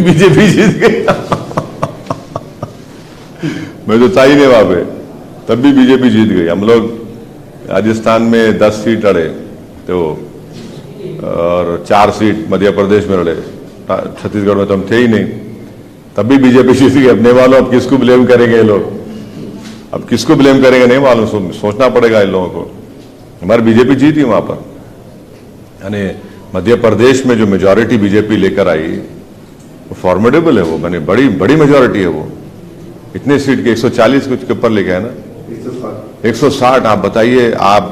भी बीजेपी जीत गई। मैं तो था ही नहीं वहां पे, तब भी बीजेपी जीत गई। हम लोग राजस्थान में 10 सीट लड़े तो, और 4 सीट मध्य प्रदेश में लड़े, छत्तीसगढ़ में तो हम थे ही नहीं, तब भी बीजेपी जीत गई। अब नहीं मालूम अब किसको ब्लेम करेंगे ये लोग, अब किसको ब्लेम करेंगे नहीं मालूम, सोचना पड़ेगा इन लोगों को। हमारी बीजेपी जीती वहां पर, यानी मध्य प्रदेश में जो मेजॉरिटी बीजेपी लेकर आई वो फॉर्मेडेबल है, वो माने बड़ी बड़ी मेजॉरिटी है वो। इतने सीट के 140 कुछ के ऊपर लेके है ना, 160। आप बताइए, आप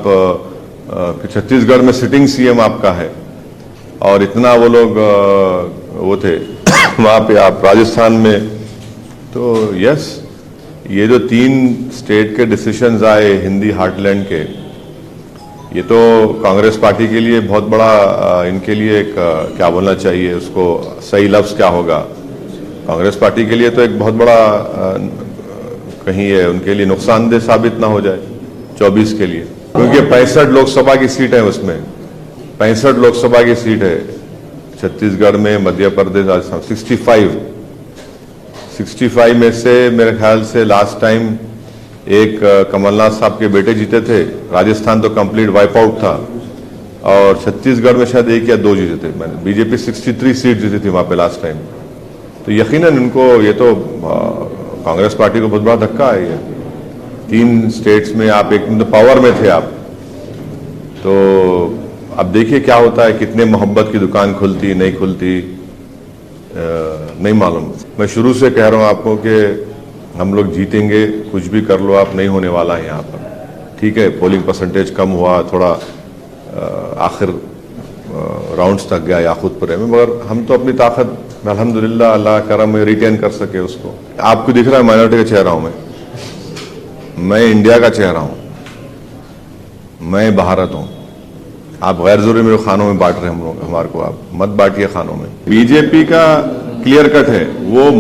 छत्तीसगढ़ में सिटिंग सीएम आपका है और इतना वो लोग वो थे वहां पे, आप राजस्थान में। तो यस, ये जो 3 स्टेट के डिसीजंस आए हिंदी हार्टलैंड के, ये तो कांग्रेस पार्टी के लिए बहुत बड़ा, इनके लिए एक क्या बोलना चाहिए उसको, सही लफ्ज क्या होगा, कांग्रेस पार्टी के लिए तो एक बहुत बड़ा कहीं ये उनके लिए नुकसानदेह साबित ना हो जाए 24 के लिए, क्योंकि 65 लोकसभा की सीट है उसमें, 65 लोकसभा की सीट है छत्तीसगढ़ में, मध्य प्रदेश, राजस्थान 65 में से मेरे ख्याल से लास्ट टाइम एक कमलनाथ साहब के बेटे जीते थे। राजस्थान तो कंप्लीट वाइप आउट था और छत्तीसगढ़ में शायद 1 या 2 जीते थे। मैंने बीजेपी 63 सीट जीती थी वहां पे लास्ट टाइम। तो यकीनन इनको ये तो कांग्रेस पार्टी को बहुत बड़ा धक्का है ये। 3 स्टेट्स में आप एक तो पावर में थे आप, तो अब देखिए क्या होता है, कितने मोहब्बत की दुकान खुलती नहीं खुलती नहीं मालूम। मैं शुरू से कह रहा हूं आपको कि हम लोग जीतेंगे, कुछ भी कर लो आप, नहीं होने वाला है यहाँ पर। ठीक है, पोलिंग परसेंटेज कम हुआ थोड़ा, आखिर राउंड्स तक गया याकूतपुर में, मगर हम तो अपनी ताकत अल्हम्दुलिल्लाह अल्लाह करम में रिटेन कर सके उसको। आपको दिख रहा है माइनॉरिटी का चेहरा हूं मैं इंडिया का चेहरा हूं, मैं भारत हूं। आप गैर जरूरी मेरे खानों में बांट रहे हैं हम लोग, हमारे को आप मत बांटिए खानों में। बीजेपी का क्लियर कट है, वो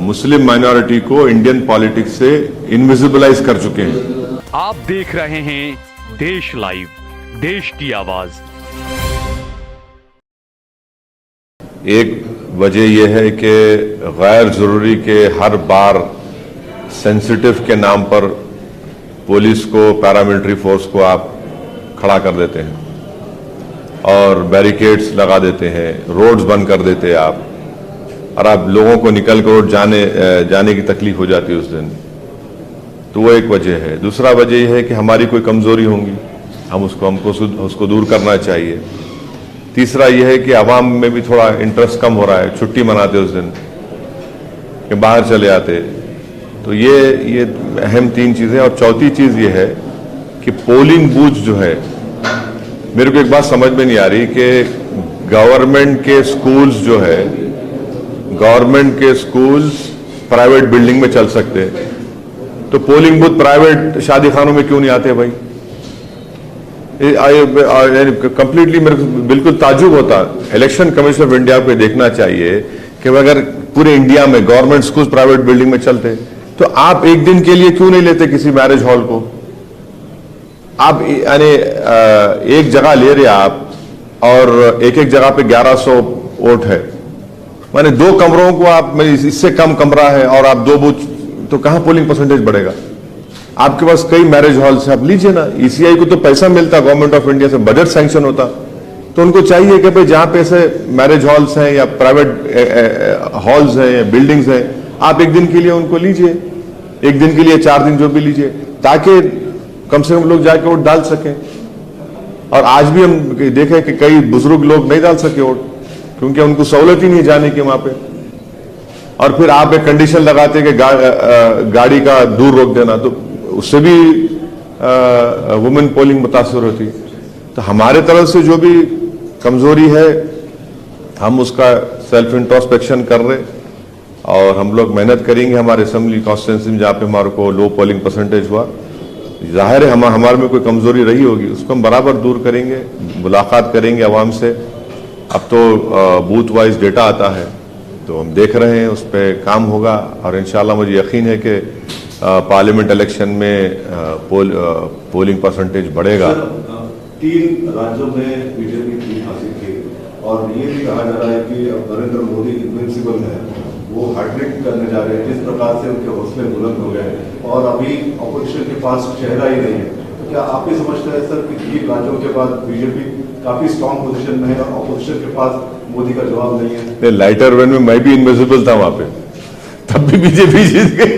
मुस्लिम माइनॉरिटी को इंडियन पॉलिटिक्स से इनविजिबलाइज कर चुके हैं। आप देख रहे हैं देश लाइव, देश की आवाज। एक वजह यह है कि गैर जरूरी के हर बार सेंसिटिव के नाम पर पुलिस को, पैरामिलिट्री फोर्स को आप खड़ा कर देते हैं और बैरिकेड्स लगा देते हैं, रोड्स बंद कर देते हैं आप, और आप लोगों को निकल कर जाने की तकलीफ हो जाती है उस दिन। तो वो एक वजह है। दूसरा वजह यह है कि हमारी कोई कमजोरी होंगी, हमको उसको दूर करना चाहिए। तीसरा यह है कि आवाम में भी थोड़ा इंटरेस्ट कम हो रहा है, छुट्टी मनाते उस दिन कि बाहर चले आते। तो ये अहम 3 चीजें। और चौथी चीज ये है कि पोलिंग बूथ जो है, मेरे को एक बात समझ में नहीं आ रही कि गवर्नमेंट के स्कूल्स जो है, गवर्नमेंट के स्कूल्स प्राइवेट बिल्डिंग में चल सकते हैं, तो पोलिंग बूथ प्राइवेट शादी खानों में क्यों नहीं आते भाई? कंप्लीटली मेरे को बिल्कुल ताजुब होता। इलेक्शन कमीशन ऑफ इंडिया को देखना चाहिए कि अगर पूरे इंडिया में गवर्नमेंट स्कूल प्राइवेट बिल्डिंग में चलते, तो आप एक दिन के लिए क्यों नहीं लेते किसी मैरिज हॉल को? आप यानी एक जगह ले रहे आप और एक जगह पे 1100 वोट है, माने 2 कमरों को आप, इससे कम कमरा है और आप 2 बूथ, तो कहां पोलिंग परसेंटेज बढ़ेगा? आपके पास कई मैरिज हॉल्स है, आप लीजिए ना। ईसीआई को तो पैसा मिलता गवर्नमेंट ऑफ इंडिया से, बजट सैंक्शन होता, तो उनको चाहिए कि भाई जहां पे ऐसे मैरिज हॉल्स हैं या प्राइवेट हॉल्स हैं या बिल्डिंग्स हैं, आप एक दिन के लिए उनको लीजिए, एक दिन के लिए 4 दिन जो भी लीजिए, ताकि कम से कम लोग जाके वोट डाल सकें। और आज भी हम देखें कि कई बुजुर्ग लोग नहीं डाल सके वोट, क्योंकि उनको सहूलत ही नहीं जाने की वहां पे। और फिर आप एक कंडीशन लगाते कि गाड़ी का दूर रोक देना, तो उससे भी वुमेन पोलिंग मुतासर होती। तो हमारे तरफ से जो भी कमजोरी है, हम उसका सेल्फ इंट्रोस्पेक्शन कर रहे, और हम लोग मेहनत करेंगे हमारे असेंबली कॉन्स्टिट्यूंसी में जहां पे हमारे को लो पोलिंग परसेंटेज हुआ। जाहिर है हमारे में कोई कमजोरी रही होगी, उसको हम बराबर दूर करेंगे, मुलाकात करेंगे आवाम से। अब तो बूथ वाइज डेटा आता है, तो हम देख रहे हैं, उस पर काम होगा, और इंशाल्लाह मुझे यकीन है कि पार्लियामेंट इलेक्शन में पोलिंग परसेंटेज बढ़ेगा। 3 राज्यों में बीजेपी जीत हासिल की और ये भी कहा जा रहा है कि अब नरेंद्र मोदी इनविंसिबल है, वो हैट्रिक करने जा रहे हैं, जिस प्रकार से उनके हौसले बुलंद हो गए और अभी ऑपोजिशन के पास चेहरा ही नहीं है। तो क्या आप भी समझते हैं सर कि 3 राज्यों के बाद बीजेपी काफी स्ट्रांग पोजीशन में है और ऑपोजिशन के पास मोदी का जवाब नहीं है? लाइटर वेन में मैं भी इनविजिबल था वहां पे, तब भी बीजेपी जीत गई।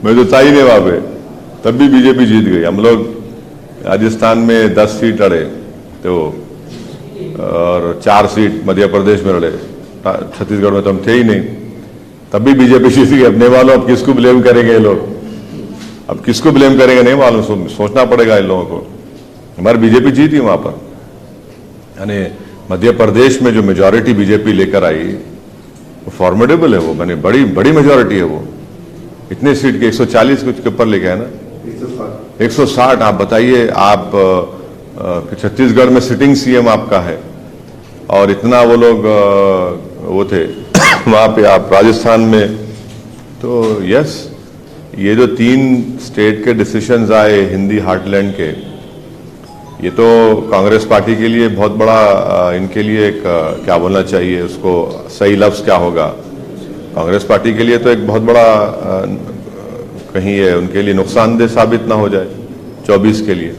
मैं तो था ही नहीं वहां पे, तब भी बीजेपी जीत गई। हम लोग राजस्थान में 10 सीट लड़े तो और 4 सीट मध्य प्रदेश में लड़े, छत्तीसगढ़ में तो हम थे ही नहीं, तब भी बीजेपी जीत गई। अब नहीं मालूम अब किसको ब्लेम करेंगे ये लोग, अब किसको ब्लेम करेंगे नहीं मालूम, सोचना पड़ेगा इन लोगों को। हमारी बीजेपी जीती वहां पर, यानी मध्य प्रदेश में जो मेजॉरिटी बीजेपी लेकर आई वो फॉर्मेडेबल है, वो मैंने बड़ी बड़ी मेजॉरिटी है वो। इतने सीट के 140 कुछ के ऊपर लेके है ना, 160। आप बताइए, आप छत्तीसगढ़ में सिटिंग सीएम आपका है और इतना वो लोग वो थे वहां पे, आप राजस्थान में। तो यस, ये जो 3 स्टेट के डिसीजंस आए हिंदी हार्टलैंड के, ये तो कांग्रेस पार्टी के लिए बहुत बड़ा, इनके लिए एक क्या बोलना चाहिए उसको, सही लफ्ज क्या होगा, कांग्रेस पार्टी के लिए तो एक बहुत बड़ा कहीं ये उनके लिए नुकसानदेह साबित ना हो जाए 24 के लिए,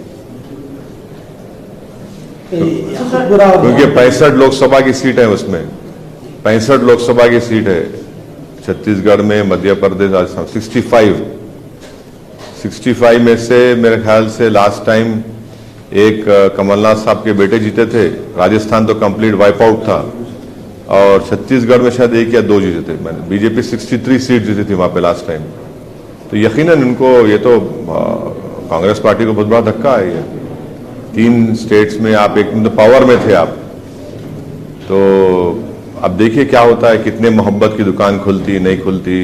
क्योंकि 65 लोकसभा की सीट है, उसमें 65 लोकसभा की सीट है छत्तीसगढ़ में, मध्य प्रदेश, राजस्थान 65 में से मेरे ख्याल से लास्ट टाइम एक कमलनाथ साहब के बेटे जीते थे। राजस्थान तो कंप्लीट वाइप आउट था और छत्तीसगढ़ में शायद 1 या 2 जीते थे। मैंने बीजेपी 63 सीट जीती थी वहां पे लास्ट टाइम। तो यकीनन इनको ये तो कांग्रेस पार्टी को बहुत बड़ा धक्का है ये। 3 स्टेट्स में आप एक तो पावर में थे आप, तो अब देखिए क्या होता है, कितने मोहब्बत की दुकान खुलती नहीं खुलती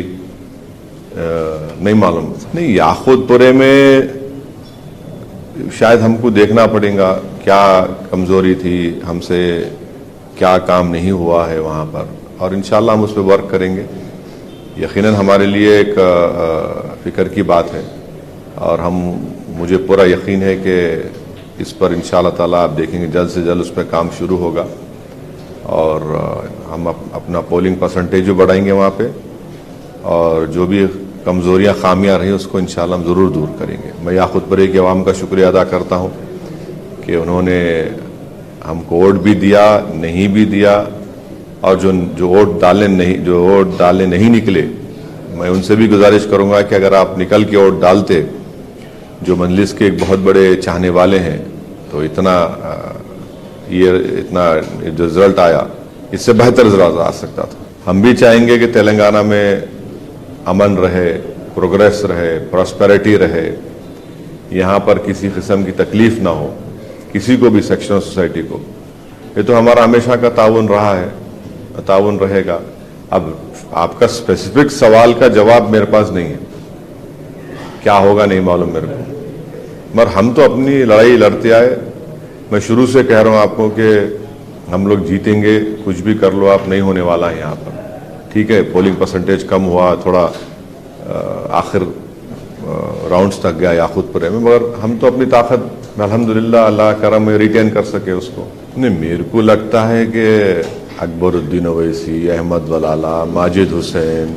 नहीं मालूम। नहीं, याकूतपुरे में शायद हमको देखना पड़ेगा क्या कमजोरी थी, हमसे क्या काम नहीं हुआ है वहां पर, और इंशाल्लाह हम उस पर वर्क करेंगे। यकीनन हमारे लिए एक फिक्र की बात है और मुझे पूरा यकीन है कि इस पर इंशाल्लाह ताला आप देखेंगे जल्द से जल्द उस पर काम शुरू होगा और हम अपना पोलिंग परसेंटेज भी बढ़ाएंगे वहाँ पे, और जो भी कमज़ोरियाँ खामियाँ रही उसको इंशाल्लाह हम ज़रूर दूर करेंगे। मैं याकूतपुरे की आवाम का शुक्रिया अदा करता हूँ कि उन्होंने हमको वोट भी दिया, नहीं भी दिया, और जो वोट डालने नहीं निकले, मैं उनसे भी गुजारिश करूँगा कि अगर आप निकल के वोट डालते, जो मजलिस के एक बहुत बड़े चाहने वाले हैं, तो इतना जो रिजल्ट आया, इससे बेहतर रिजल्ट आ सकता था। हम भी चाहेंगे कि तेलंगाना में अमन रहे, प्रोग्रेस रहे, प्रॉस्पेरिटी रहे, यहाँ पर किसी किस्म की तकलीफ ना हो किसी को भी, सेक्शन ऑफ सोसाइटी को। ये तो हमारा हमेशा का ताउन रहा है, ताउन रहेगा। अब आपका स्पेसिफिक सवाल का जवाब मेरे पास नहीं है, क्या होगा नहीं मालूम मेरे को, मगर हम तो अपनी लड़ाई लड़ते आए। मैं शुरू से कह रहा हूँ आपको कि हम लोग जीतेंगे, कुछ भी कर लो आप, नहीं होने वाला है यहाँ पर। ठीक है, पोलिंग परसेंटेज कम हुआ थोड़ा, आखिर राउंड्स तक गया याकूतपुरे में, मगर हम तो अपनी ताकत अल्हम्दुलिल्लाह अल्लाह करम में रिटेन कर सके उसको। नहीं, मेरे को लगता है कि अकबरुद्दीन ओवैसी, अहमद वलाला, माजिद हुसैन,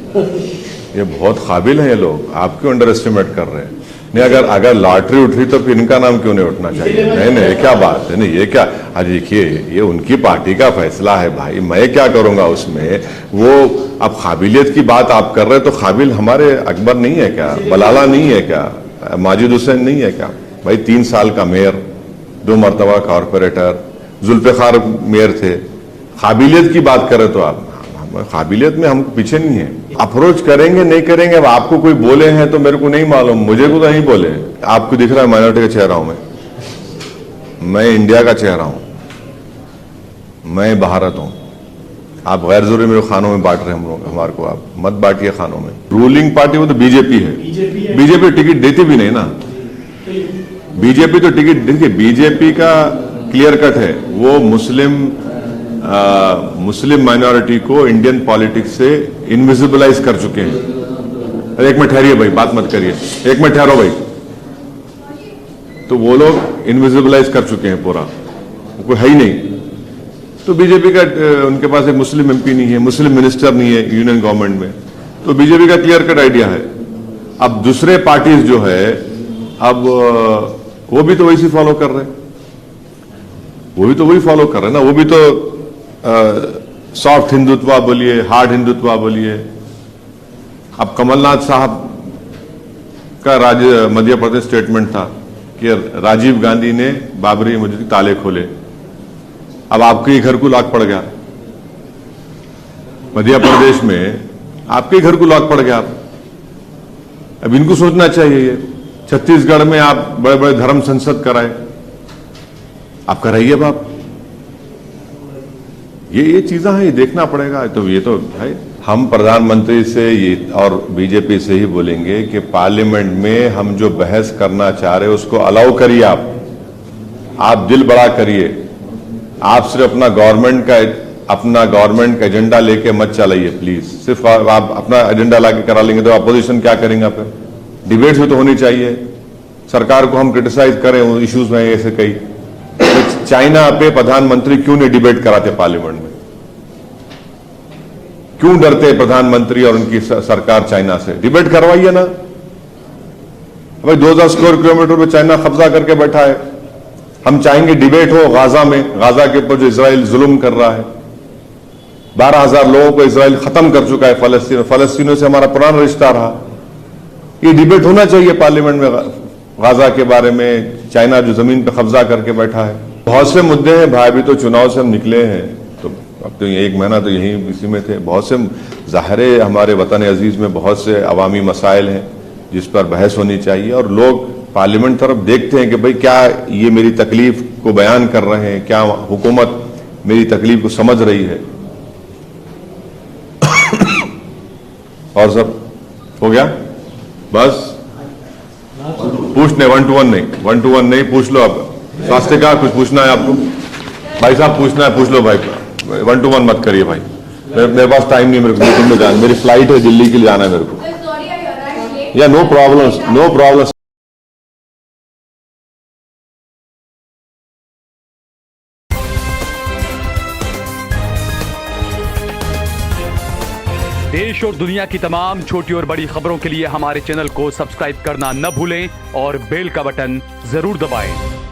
ये बहुत काबिल हैं ये लोग, आप क्यों अंडर एस्टिमेट कर रहे हैं? नहीं, अगर लॉटरी उठ रही तो फिर इनका नाम क्यों नहीं उठना चाहिए? नहीं, ये क्या बात है? नहीं, ये क्या, अरे देखिए, ये उनकी पार्टी का फैसला है भाई, मैं क्या करूंगा उसमें। वो अब काबिलियत की बात आप कर रहे हैं, तो काबिल हमारे अकबर नहीं है क्या, बलाला नहीं है क्या, माजिद हुसैन नहीं है क्या? भाई 3 साल का मेयर, 2 मरतबा कॉरपोरेटर, जुल्फिकार मेयर थे। काबिलियत की बात करें तो आप, काबिलियत में हम पीछे नहीं है। अप्रोच करेंगे नहीं करेंगे, अब आपको कोई बोले हैं तो मेरे को नहीं मालूम, मुझे को तो नहीं बोले। आपको दिख रहा है माइनॉरिटी का चेहरा हूं मैं इंडिया का चेहरा हूं, मैं भारत हूं। आप गैर जरूरी मेरे खानों में बांट रहे हैं हम लोग, हमारे को आप मत बांटिए खानों में। रूलिंग पार्टी वो तो बीजेपी है, बीजेपी टिकट देती भी नहीं ना। बीजेपी तो टिकट देखिए, बीजेपी का क्लियर कट है, वो मुस्लिम माइनॉरिटी को इंडियन पॉलिटिक्स से इनविजिबलाइज कर चुके हैं। अरे एक मिनट ठहरिए भाई, बात मत करिए, एक मिनट ठहरो भाई। तो वो लोग इनविजिबलाइज कर चुके हैं पूरा, कोई है ही नहीं। तो बीजेपी का उनके पास एक मुस्लिम एमपी नहीं है, मुस्लिम मिनिस्टर नहीं है यूनियन गवर्नमेंट में, तो बीजेपी का क्लियर कट आइडिया है। अब दूसरे पार्टीज जो है अब वो भी तो वैसी फॉलो कर रहे हैं, वो भी तो वही फॉलो कर रहे हैं ना, वो भी तो सॉफ्ट हिंदुत्व बोलिए, हार्ड हिंदुत्व बोलिए। अब कमलनाथ साहब का मध्य प्रदेश स्टेटमेंट था कि राजीव गांधी ने बाबरी मस्जिद के ताले खोले, अब आपके ही घर को लॉक पड़ गया, मध्य प्रदेश में आपके घर को लॉक पड़ गया। अब इनको सोचना चाहिए, ये छत्तीसगढ़ में आप बड़े बड़े धर्म संसद कराए, आप कराइए बाप, ये चीजें हैं, ये देखना पड़ेगा। तो ये तो है, हम प्रधानमंत्री से ये और बीजेपी से ही बोलेंगे कि पार्लियामेंट में हम जो बहस करना चाह रहे हैं उसको अलाउ करिए। आप दिल बड़ा करिए, आप सिर्फ अपना गवर्नमेंट का एजेंडा लेके मत चलाइए प्लीज। सिर्फ आप अपना एजेंडा लाके करा लेंगे तो अपोजिशन क्या करेंगे? फिर डिबेट्स भी तो होनी चाहिए। सरकार को हम क्रिटिसाइज करें उन इश्यूज में ऐसे कई, तो चाइना पे प्रधानमंत्री क्यों नहीं डिबेट कराते पार्लियामेंट में? क्यों डरते प्रधानमंत्री और उनकी सरकार चाइना से? डिबेट करवाइए ना भाई। 2000 स्क्वायर किलोमीटर पे चाइना कब्जा करके बैठा है, हम चाहेंगे डिबेट हो गाजा में, गाजा के ऊपर जो इजराइल जुल्म कर रहा है। 12,000 लोगों को इजराइल खत्म कर चुका है फलस्तीनों से हमारा पुराना रिश्ता रहा। ये डिबेट होना चाहिए पार्लियामेंट में गाजा के बारे में, चाइना जो जमीन पर कब्जा करके बैठा है। बहुत से मुद्दे हैं भाई, अभी तो चुनाव से हम निकले हैं, तो अब तो 1 महीना तो यहीं इसी में थे। बहुत से ज़ाहिर है हमारे वतन अजीज में बहुत से अवामी मसाइल हैं जिस पर बहस होनी चाहिए, और लोग पार्लियामेंट तरफ देखते हैं कि भाई क्या ये मेरी तकलीफ को बयान कर रहे हैं, क्या हुकूमत मेरी तकलीफ को समझ रही है। और सब हो गया, बस पूछने 1 to 1 नहीं पूछ लो। अब स्वास्थ्य का कुछ पूछना है आपको भाई साहब? पूछना है पूछ लो भाई, 1 to 1 मत करिए भाई, मेरे पास टाइम नहीं, मेरे को मीटिंग में जाना, मेरी फ्लाइट है दिल्ली के लिए जाना है मेरे को। या नो प्रॉब्लम। देश और दुनिया की तमाम छोटी और बड़ी खबरों के लिए हमारे चैनल को सब्सक्राइब करना न भूलें और बेल का बटन जरूर दबाएं।